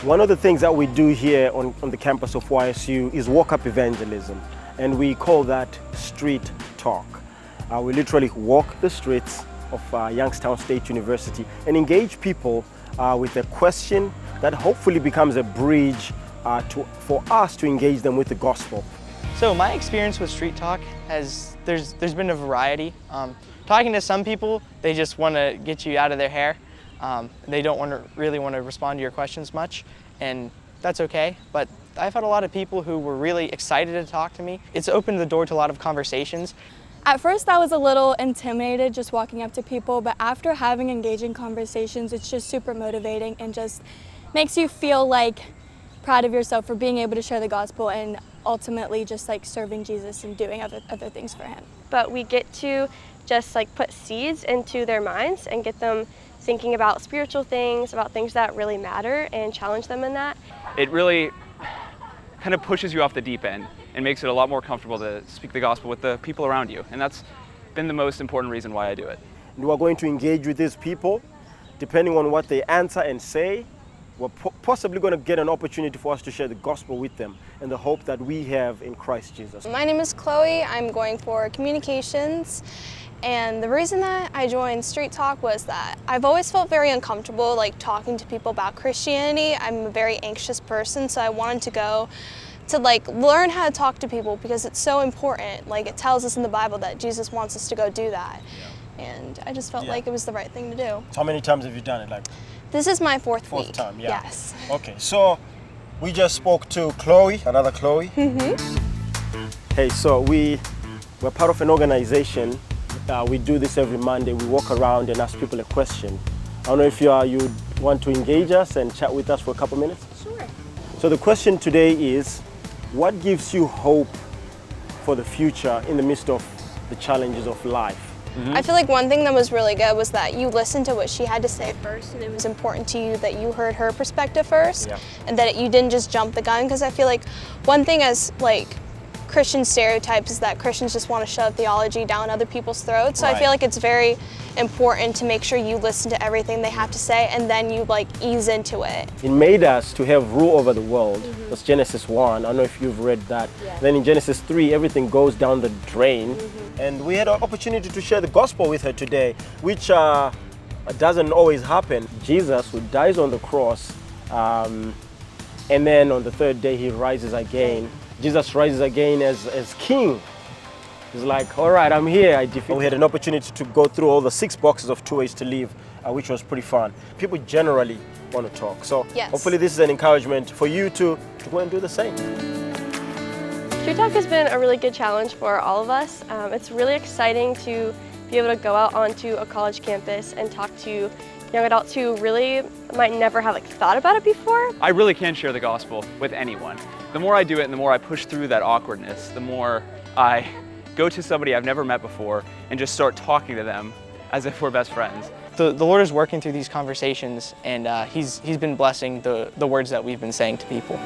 One of the things that we do here on the campus of YSU is walk-up evangelism, and we call that street talk. We literally walk the streets of Youngstown State University and engage people with a question that hopefully becomes a bridge for us to engage them with the gospel. So my experience with Street Talk there's been a variety. Talking to some people, they just want to get you out of their hair. They don't really want to respond to your questions much, and that's okay. But I've had a lot of people who were really excited to talk to me. It's opened the door to a lot of conversations. At first I was a little intimidated just walking up to people, but after having engaging conversations, it's just super motivating and just makes you feel like proud of yourself for being able to share the gospel and ultimately just like serving Jesus and doing other things for him. But we get to just like put seeds into their minds and get them thinking about spiritual things, about things that really matter, and challenge them in that. It really kind of pushes you off the deep end and makes it a lot more comfortable to speak the gospel with the people around you. And that's been the most important reason why I do it. And we're going to engage with these people. Depending on what they answer and say, we're possibly going to get an opportunity for us to share the gospel with them and the hope that we have in Christ Jesus. My name is Chloe. I'm going for communications. And the reason that I joined Street Talk was that I've always felt very uncomfortable like talking to people about Christianity. I'm a very anxious person, so I wanted to go to like learn how to talk to people because it's so important. Like it tells us in the Bible that Jesus wants us to go do that. And I just felt like it was the right thing to do. How many times have you done it? Like This is my fourth week. time, yeah. Yes. Okay, so we just spoke to Chloe, another Chloe. Hey, so we're part of an organization. We do this every Monday. We walk around and ask people a question. I don't know if you want to engage us and chat with us for a couple minutes? Sure. So the question today is, what gives you hope for the future in the midst of the challenges of life? I feel like one thing that was really good was that you listened to what she had to say first, and it was important to you that you heard her perspective first, and that you didn't just jump the gun, because I feel like one thing as like Christian stereotypes is that Christians just want to shove theology down other people's throats. So I feel like it's very important to make sure you listen to everything they have to say and then you like ease into it. It made us to have rule over the world. That's Genesis 1. I don't know if you've read that. Then in Genesis 3, everything goes down the drain. And we had an opportunity to share the gospel with her today, which doesn't always happen. Jesus, who dies on the cross, and then on the third day he rises again. Jesus rises again as king. He's like, all right, I'm here. We had an opportunity to go through all the 6 boxes of 2 ways to live, which was pretty fun. People generally want to talk. So hopefully this is an encouragement for you to go and do the same. Street Talk has been a really good challenge for all of us. It's really exciting to be able to go out onto a college campus and talk to young adults who really might never have thought about it before. I really can share the gospel with anyone. The more I do it and the more I push through that awkwardness, the more I go to somebody I've never met before and just start talking to them as if we're best friends. The Lord is working through these conversations, and He's been blessing the words that we've been saying to people.